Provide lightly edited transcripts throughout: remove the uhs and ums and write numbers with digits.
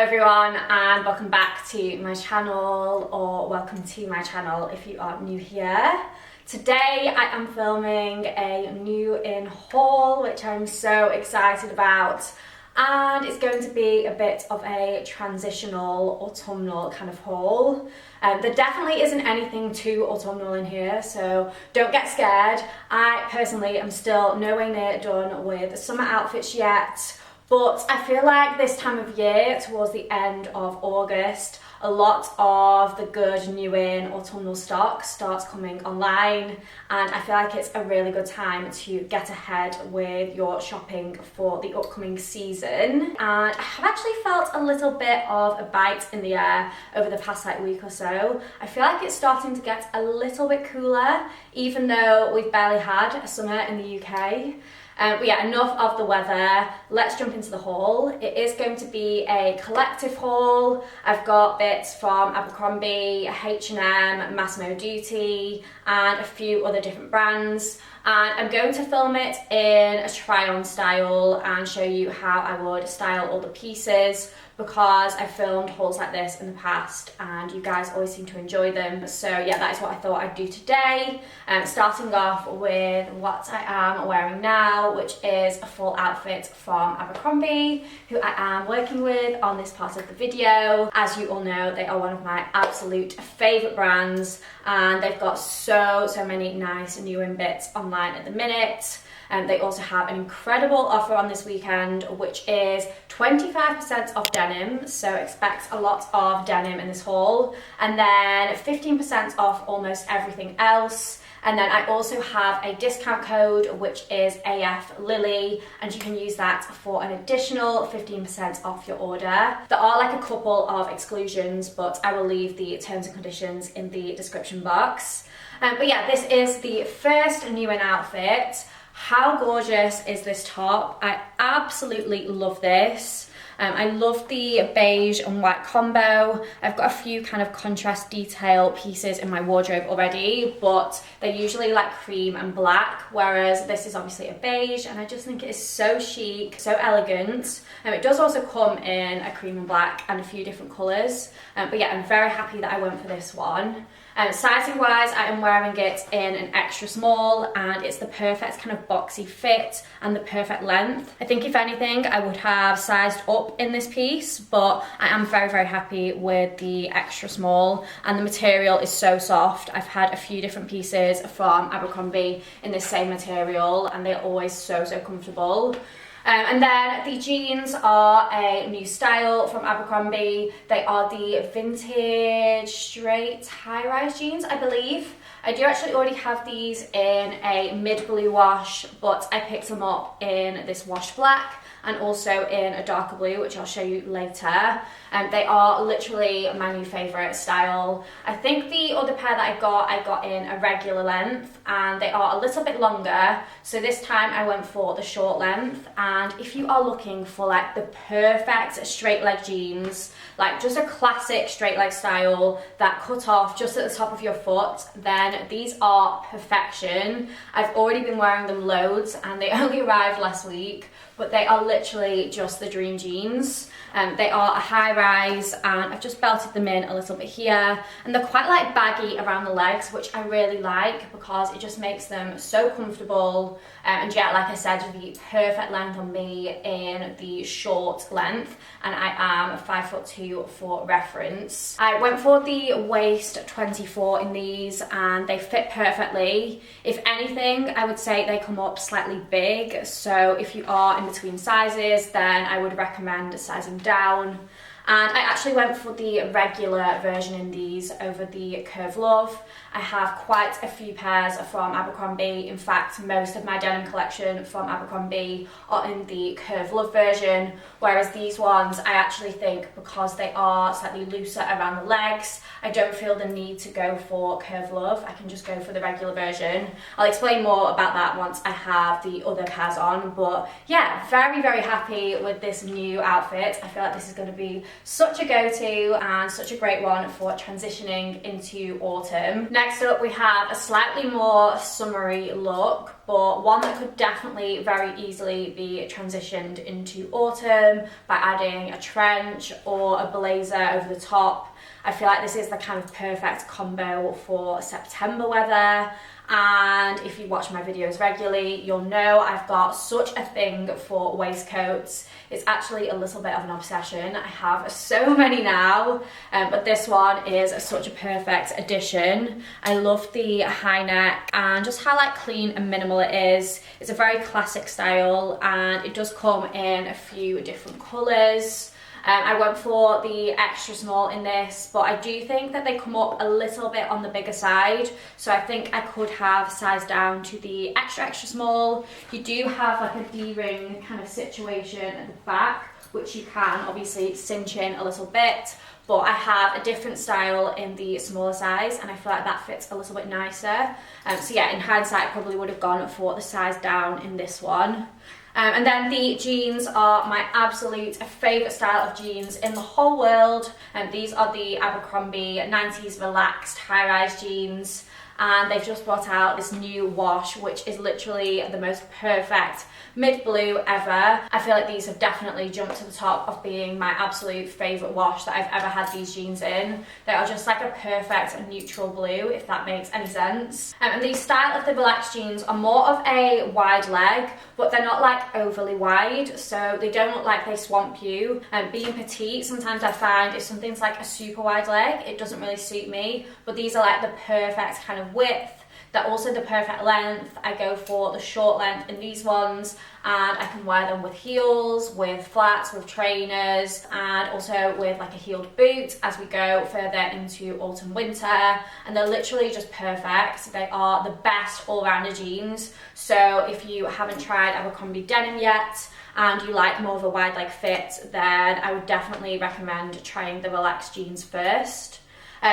everyone, and welcome back to my channel, or welcome to my channel if you are new here. Today I am filming a new in haul which I'm so excited about, and it's going to be a bit of a transitional autumnal kind of haul. There definitely isn't anything too autumnal in here, so don't get scared. I personally am still nowhere near done with summer outfits yet. But I feel like this time of year, towards the end of August, a lot of the good new in autumnal stock starts coming online, and I feel like it's a really good time to get ahead with your shopping for the upcoming season. And I have actually felt a little bit of a bite in the air over the past week or so. I feel like it's starting to get a little bit cooler, even though we've barely had a summer in the UK. But yeah, enough of the weather. Let's jump into the haul. It is going to be a collective haul. I've got bits from Abercrombie, H&M, Massimo Dutti, and a few other different brands. And I'm going to film it in a try-on style and show you how I would style all the pieces, because I've filmed hauls like this in the past and you guys always seem to enjoy them. So yeah, that is what I thought I'd do today. Starting off with what I am wearing now, which is a full outfit from Abercrombie, who I am working with on this part of the video. As you all know, they are one of my absolute favourite brands, and they've got so many nice new in bits online at the minute. They also have an incredible offer on this weekend, which is 25% off denim, so expect a lot of denim in this haul, and then 15% off almost everything else. And then I also have a discount code, which is AF Lily, and you can use that for an additional 15% off your order. There are like a couple of exclusions, but I will leave the terms and conditions in the description box. But yeah, this is the first new in outfit. How gorgeous is this top? I absolutely love this. I love the beige and white combo. I've got a few kind of contrast detail pieces in my wardrobe already, but they're usually like cream and black, whereas this is obviously a beige, and I just think it is so chic, so elegant. It does also come in a cream and black and a few different colours, but yeah, I'm very happy that I went for this one. Sizing wise, I am wearing it in an extra small, and it's the perfect kind of boxy fit and the perfect length. I think if anything, I would have sized up in this piece, but I am very happy with the extra small, and the material is so soft. I've had a few different pieces from Abercrombie in this same material, and they're always so comfortable. And then the jeans are a new style from Abercrombie. They are the vintage straight high-rise jeans, I believe. I do actually already have these in a mid blue wash, but I picked them up in this washed black and also in a darker blue, which I'll show you later. They are literally my new favourite style. I think the other pair that I got in a regular length, and they are a little bit longer, so this time I went for the short length. And if you are looking for like the perfect straight leg jeans, like just a classic straight leg style that cut off just at the top of your foot, then these are perfection. I've already been wearing them loads, and they only arrived last week, but they are literally just the dream jeans. They are a high rise, and I've just belted them in a little bit here, and they're quite like baggy around the legs, which I really like because it just makes them so comfortable. And yeah, like I said, the perfect length on me in the short length, and I am 5'2" for reference. I went for the waist 24 in these, and they fit perfectly. If anything, I would say they come up slightly big, so if you are in between sizes, then I would recommend sizing down. And I actually went for the regular version in these over the Curve Love. I have quite a few pairs from Abercrombie. In fact, most of my denim collection from Abercrombie are in the Curve Love version, whereas these ones, I actually think because they are slightly looser around the legs, I don't feel the need to go for Curve Love. I can just go for the regular version. I'll explain more about that once I have the other pairs on, but yeah, very happy with this new outfit. I feel like this is going to be such a go-to and such a great one for transitioning into autumn. Next up, we have a slightly more summery look, but one that could definitely very easily be transitioned into autumn by adding a trench or a blazer over the top. I feel like this is the kind of perfect combo for September weather. And if you watch my videos regularly, you'll know I've got such a thing for waistcoats. It's actually a little bit of an obsession. I have so many now, but this one is such a perfect addition. I love the high neck and just how like clean and minimal it is. It's a very classic style and it does come in a few different colours. I went for the extra small in this, but I do think that they come up a little bit on the bigger side, so I think I could have sized down to the extra small. You do have like a D-ring kind of situation at the back, which you can obviously cinch in a little bit, but I have a different style in the smaller size and I feel like that fits a little bit nicer. So yeah, in hindsight I probably would have gone for the size down in this one. And then the jeans are my absolute favourite style of jeans in the whole world. And these are the Abercrombie 90s relaxed high-rise jeans. And they've just brought out this new wash, which is literally the most perfect mid-blue ever. I feel like these have definitely jumped to the top of being my absolute favourite wash that I've ever had these jeans in. They are just like a perfect neutral blue, if that makes any sense. And the style of the relaxed jeans are more of a wide leg, but they're not like overly wide, so they don't look like they swamp you. And being petite, sometimes I find if something's like a super wide leg, it doesn't really suit me, but these are like the perfect kind of width. They're also the perfect length. I go for the short length in these ones and I can wear them with heels, with flats, with trainers, and also with like a heeled boot as we go further into autumn winter. And they're literally just perfect. They are the best all-rounder jeans. So if you haven't tried Abercrombie denim yet and you like more of a wide leg fit, then I would definitely recommend trying the relaxed jeans first.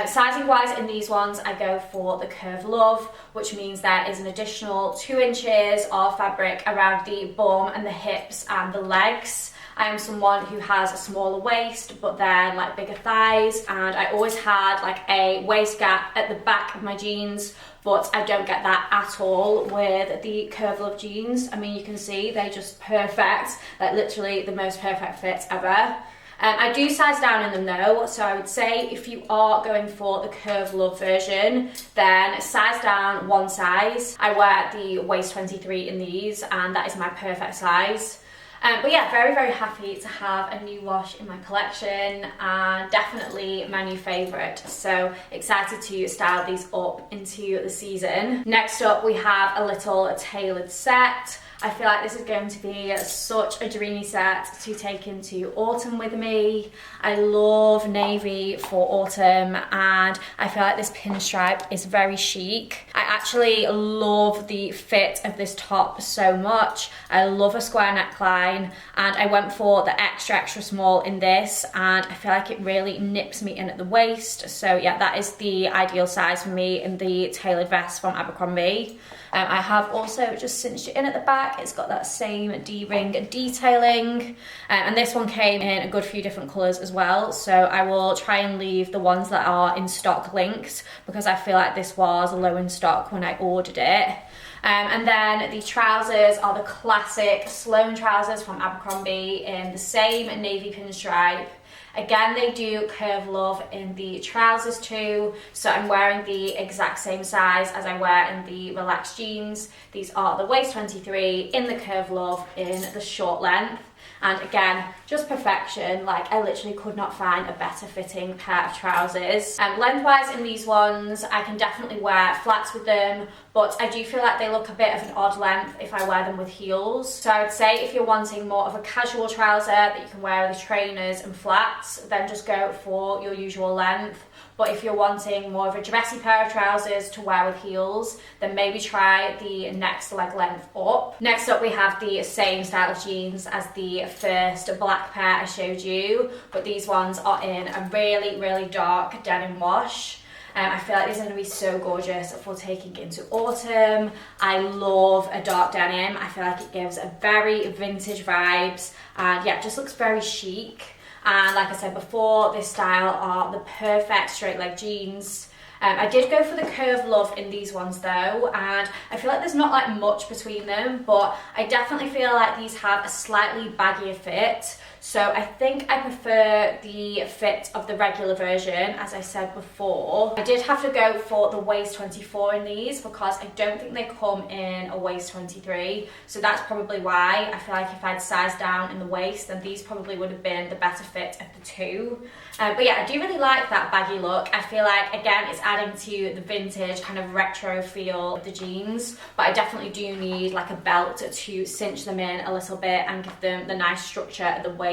Sizing wise in these ones I go for the Curve Love, which means there is an additional 2 inches of fabric around the bum and the hips and the legs. I am someone who has a smaller waist but then like bigger thighs, and I always had like a waist gap at the back of my jeans, but I don't get that at all with the Curve Love jeans. I mean, you can see they're just perfect, like literally the most perfect fit ever. I do size down in them though, so I would say if you are going for the Curve Love version, then size down 1 size. I wear the waist 23 in these and that is my perfect size. But yeah, very, very happy to have a new wash in my collection and definitely my new favourite. So excited to style these up into the season. Next up, we have a little tailored set. I feel like this is going to be such a dreamy set to take into autumn with me. I love navy for autumn and I feel like this pinstripe is very chic. I actually love the fit of this top so much. I love a square neckline and I went for the extra small in this and I feel like it really nips me in at the waist. So yeah, that is the ideal size for me in the tailored vest from Abercrombie. I have also just cinched it in at the back. It's got that same D-ring detailing. And this one came in a good few different colours as well. So I will try and leave the ones that are in stock linked because I feel like this was low in stock when I ordered it. And then the trousers are the classic Sloane trousers from Abercrombie in the same navy pinstripe. Again, they do Curve Love in the trousers too, so I'm wearing the exact same size as I wear in the relaxed jeans. These are the waist 23 in the Curve Love in the short length. And again, just perfection. Like, I literally could not find a better fitting pair of trousers. Lengthwise in these ones, I can definitely wear flats with them, but I do feel like they look a bit of an odd length if I wear them with heels. So I would say if you're wanting more of a casual trouser that you can wear with trainers and flats, then just go for your usual length. But if you're wanting more of a dressy pair of trousers to wear with heels, then maybe try the next leg length up. Next up, we have the same style of jeans as the first black pair I showed you, but these ones are in a really, really dark denim wash. I feel like these are going to be so gorgeous for taking into autumn. I love a dark denim. I feel like it gives a very vintage vibes and yeah, it just looks very chic. and like I said before, this style are the perfect straight leg jeans. I did go for the curve love in these ones though, and I feel like there's not like much between them, but I definitely feel like these have a slightly baggier fit. So I think I prefer the fit of the regular version, as I said before. I did have to go for the waist 24 in these because I don't think they come in a waist 23. So that's probably why I feel like if I'd sized down in the waist, then these probably would have been the better fit of the two. But yeah, I do really like that baggy look. I feel like, again, it's adding to the vintage kind of retro feel of the jeans, but I definitely do need like a belt to cinch them in a little bit and give them the nice structure at the waist.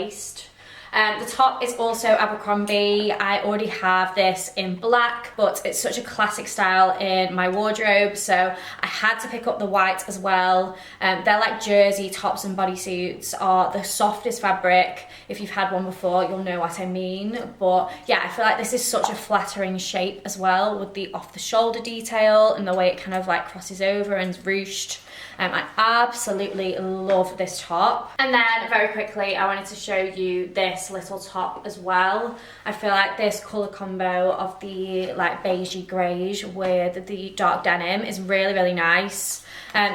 The top is also Abercrombie. I already have this in black, but it's such a classic style in my wardrobe, so I had to pick up the white as well. They're like jersey tops and bodysuits, are the softest fabric. If you've had one before, you'll know what I mean. But yeah, I feel like this is such a flattering shape as well, with the off the shoulder detail and the way it kind of like crosses over and is ruched. I absolutely love this top. And then very quickly, I wanted to show you this little top as well. I feel like this colour combo of the like beigey greige with the dark denim is really, really nice.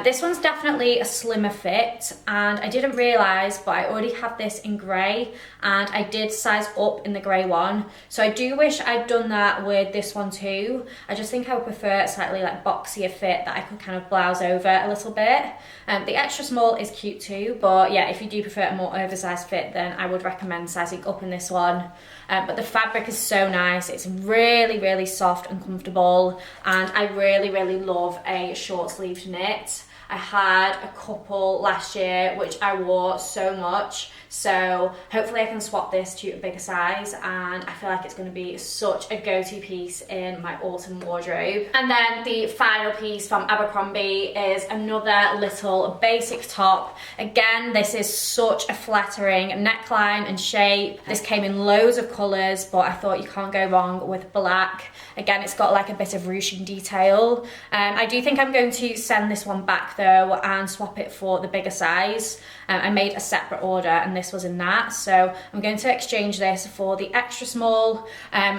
This one's definitely a slimmer fit, and I didn't realise, but I already have this in grey, and I did size up in the grey one. So I do wish I'd done that with this one too. I just think I would prefer a slightly like boxier fit that I could kind of blouse over a little bit. The extra small is cute too, but yeah, if you do prefer a more oversized fit, then I would recommend sizing up in this one. But the fabric is so nice. It's really, really soft and comfortable, and I really, really love a short sleeved knit. I had a couple last year which I wore so much, so hopefully I can swap this to a bigger size, and I feel like it's going to be such a go-to piece in my autumn wardrobe. And then the final piece from Abercrombie is another little basic top. Again, this is such a flattering neckline and shape. This came in loads of colours, but I thought you can't go wrong with black. Again, it's got like a bit of ruching detail. I do think I'm going to send this one back though and swap it for the bigger size. I made a separate order and this was in that, so I'm going to exchange this for the extra small.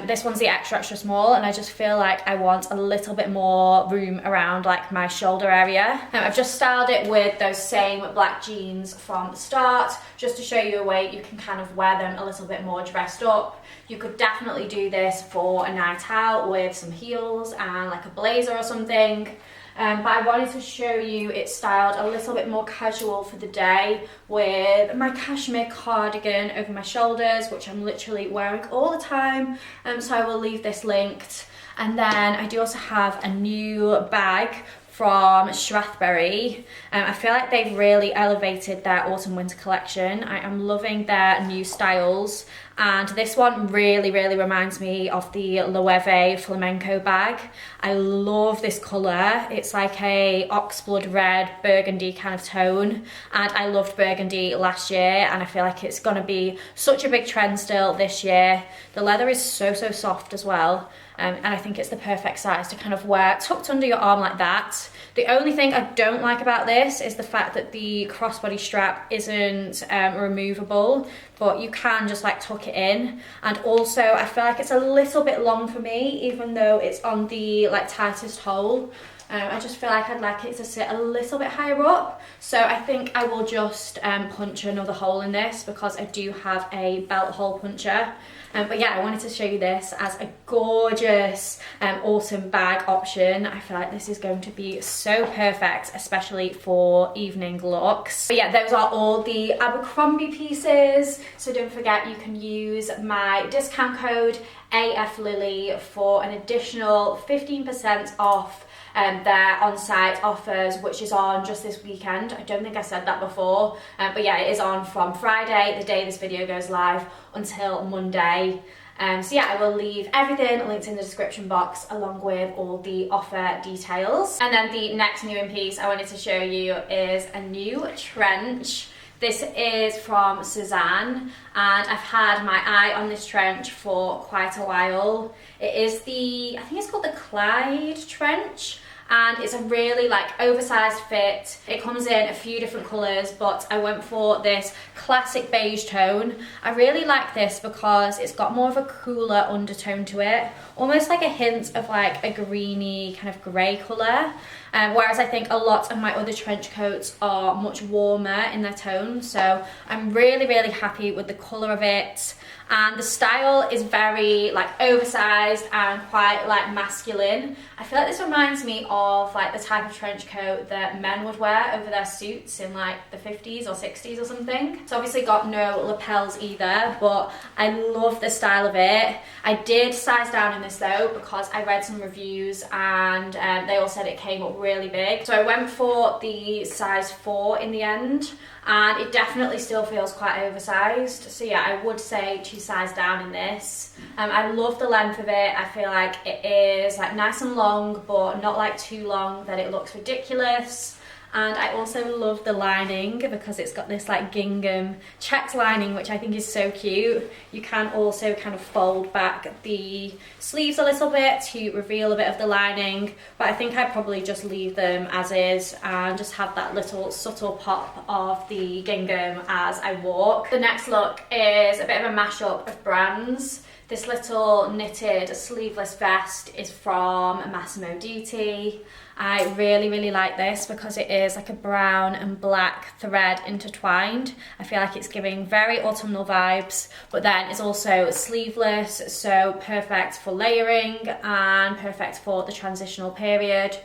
This one's the extra small, and I just feel like I want a little bit more room around like my shoulder area. I've just styled it with those same black jeans from the start, just to show you a way you can kind of wear them a little bit more dressed up. You could definitely do this for a night out with some heels and like a blazer or something. But I wanted to show you it styled a little bit more casual for the day with my cashmere cardigan over my shoulders, which I'm literally wearing all the time, so I will leave this linked. And then I do also have a new bag from Strathberry. I feel like they've really elevated their autumn winter collection. I am loving their new styles, and this one really, really reminds me of the Loewe flamenco bag. I love this colour. It's like a oxblood red burgundy kind of tone, and I loved burgundy last year, and I feel like it's gonna be such a big trend still this year. The leather is so, so soft as well. And I think it's the perfect size to kind of wear tucked under your arm like that. The only thing I don't like about this is the fact that the crossbody strap isn't removable, but you can just like tuck it in. And also I feel like it's a little bit long for me, even though it's on the like tightest hole. I just feel like I'd like it to sit a little bit higher up, so I think I will just punch another hole in this because I do have a belt hole puncher. But yeah, I wanted to show you this as a gorgeous autumn bag option. I feel like this is going to be so perfect, especially for evening looks. But yeah, those are all the Abercrombie pieces, so don't forget you can use my discount code AFLily for an additional 15% off their on-site offers, which is on just this weekend. I don't think I said that before, but yeah, it is on from Friday, the day this video goes live, until Monday. So yeah, I will leave everything linked in the description box along with all the offer details. And then the next new in piece I wanted to show you is a new trench. This is from Sezane, and I've had my eye on this trench for quite a while. It is the, I think it's called the Clyde trench, and it's a really like oversized fit. It comes in a few different colours, but I went for this classic beige tone. I really like this because it's got more of a cooler undertone to it, almost like a hint of like a greeny kind of grey colour. Whereas I think a lot of my other trench coats are much warmer in their tone, so I'm really happy with the colour of it. And the style is very like oversized and quite like masculine. I feel like this reminds me of like the type of trench coat that men would wear over their suits in like the 50s or 60s or something. It's obviously got no lapels either, but I love the style of it. I did size down in this though because I read some reviews and they all said it came up really big. So I went for the size 4 in the end, and it definitely still feels quite oversized. So yeah, I would say to size down in this. I love the length of it. I feel like it is like nice and long, but not like too long that it looks ridiculous. And I also love the lining because it's got this like gingham checked lining, which I think is so cute. You can also kind of fold back the sleeves a little bit to reveal a bit of the lining, but I think I'd probably just leave them as is and just have that little subtle pop of the gingham as I walk. The next look is a bit of a mashup of brands. This little knitted sleeveless vest is from Massimo Dutti. I really like this because it is like a brown and black thread intertwined. I feel like it's giving very autumnal vibes, but then it's also sleeveless, so perfect for layering and perfect for the transitional period.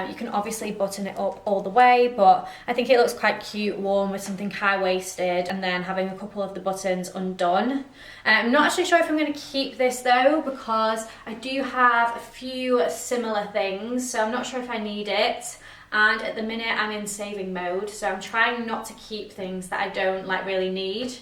You can obviously button it up all the way, but I think it looks quite cute worn with something high-waisted and then having a couple of the buttons undone. I'm not actually sure if I'm going to keep this though, because I do have a few similar things, so I'm not sure if I need it. And at the minute I'm in saving mode, so I'm trying not to keep things that I don't like really need.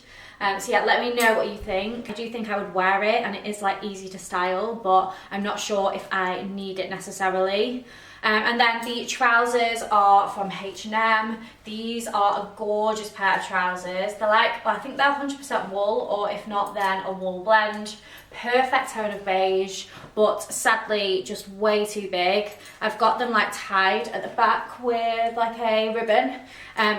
So yeah, let me know what you think. I do think I would wear it, and it is like easy to style, but I'm not sure if I need it necessarily. And then the trousers are from H&M. These are a gorgeous pair of trousers. They're like, well, I think they're 100% wool, or if not then a wool blend. Perfect tone of beige, but sadly just way too big. I've got them like tied at the back with like a ribbon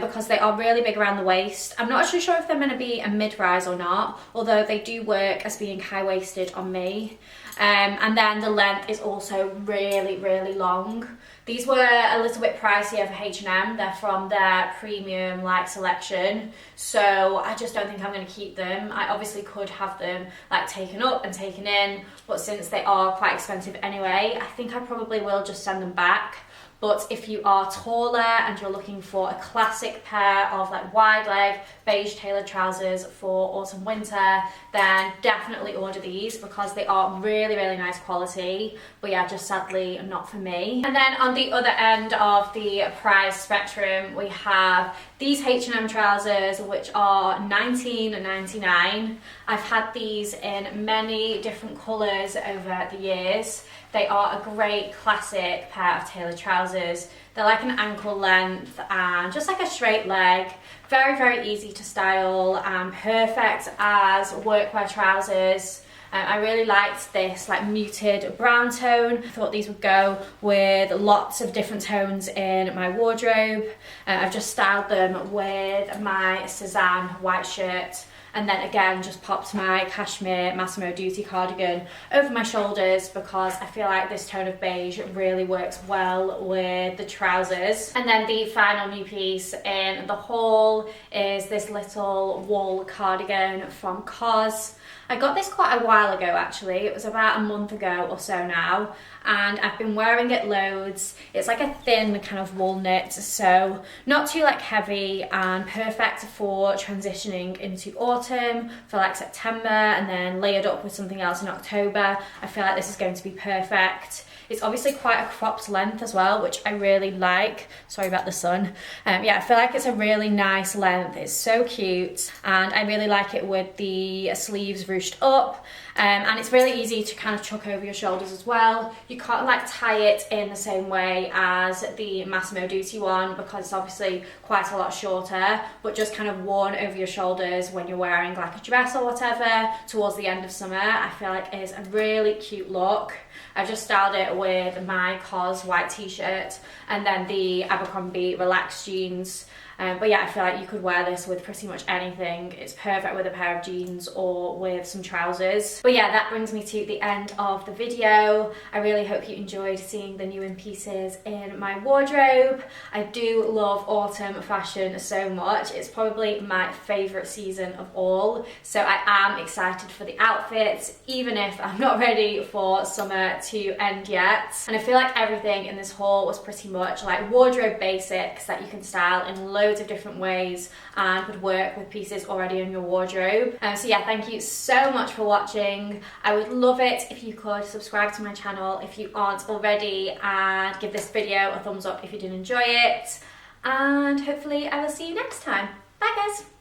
because they are really big around the waist. I'm not actually sure if they're meant to be a mid-rise or not, although they do work as being high-waisted on me. And then the length is also really long. These were a little bit pricier for H&M. They're from their premium like selection, so I just don't think I'm going to keep them. I obviously could have them like taken up and taken in, but since they are quite expensive anyway, I think I probably will just send them back. But if you are taller and you're looking for a classic pair of like wide leg beige tailored trousers for autumn winter, then definitely order these because they are really nice quality, but yeah, just sadly not for me. And then on the other end of the price spectrum, we have these H&M trousers, which are $19.99. I've had these in many different colours over the years. They are a great classic pair of tailored trousers. They're like an ankle length and just like a straight leg. Very easy to style and perfect as workwear trousers. I really liked this like muted brown tone. I thought these would go with lots of different tones in my wardrobe. I've just styled them with my Sezane white shirt, and then again just popped my cashmere Massimo Dutti cardigan over my shoulders because I feel like this tone of beige really works well with the trousers. And then the final new piece in the haul is this little wool cardigan from Cos. I got this quite a while ago actually. It was about a month ago or so now, and I've been wearing it loads. It's like a thin kind of wool knit, so not too like heavy, and perfect for transitioning into autumn for like September and then layered up with something else in October. I feel like this is going to be perfect. It's obviously quite a cropped length as well, which I really like. Sorry about the sun. Yeah, I feel like it's a really nice length. It's so cute, and I really like it with the sleeves ruched up, and it's really easy to kind of chuck over your shoulders as well. You can't like tie it in the same way as the Massimo Dutti one because it's obviously quite a lot shorter, but just kind of worn over your shoulders when you're wearing like a dress or whatever towards the end of summer, I feel like is a really cute look. I've just styled it with my Cos white t-shirt and then the Abercrombie relaxed jeans. But yeah, I feel like you could wear this with pretty much anything. It's perfect with a pair of jeans or with some trousers. But yeah, that brings me to the end of the video. I really hope you enjoyed seeing the new in pieces in my wardrobe. I do love autumn fashion so much. It's probably my favourite season of all. So I am excited for the outfits, even if I'm not ready for summer to end yet. And I feel like everything in this haul was pretty much like wardrobe basics that you can style in loads of different ways and would work with pieces already in your wardrobe. So yeah, thank you so much for watching. I would love it if you could subscribe to my channel if you aren't already, and give this video a thumbs up if you did enjoy it, and hopefully I will see you next time. Bye guys!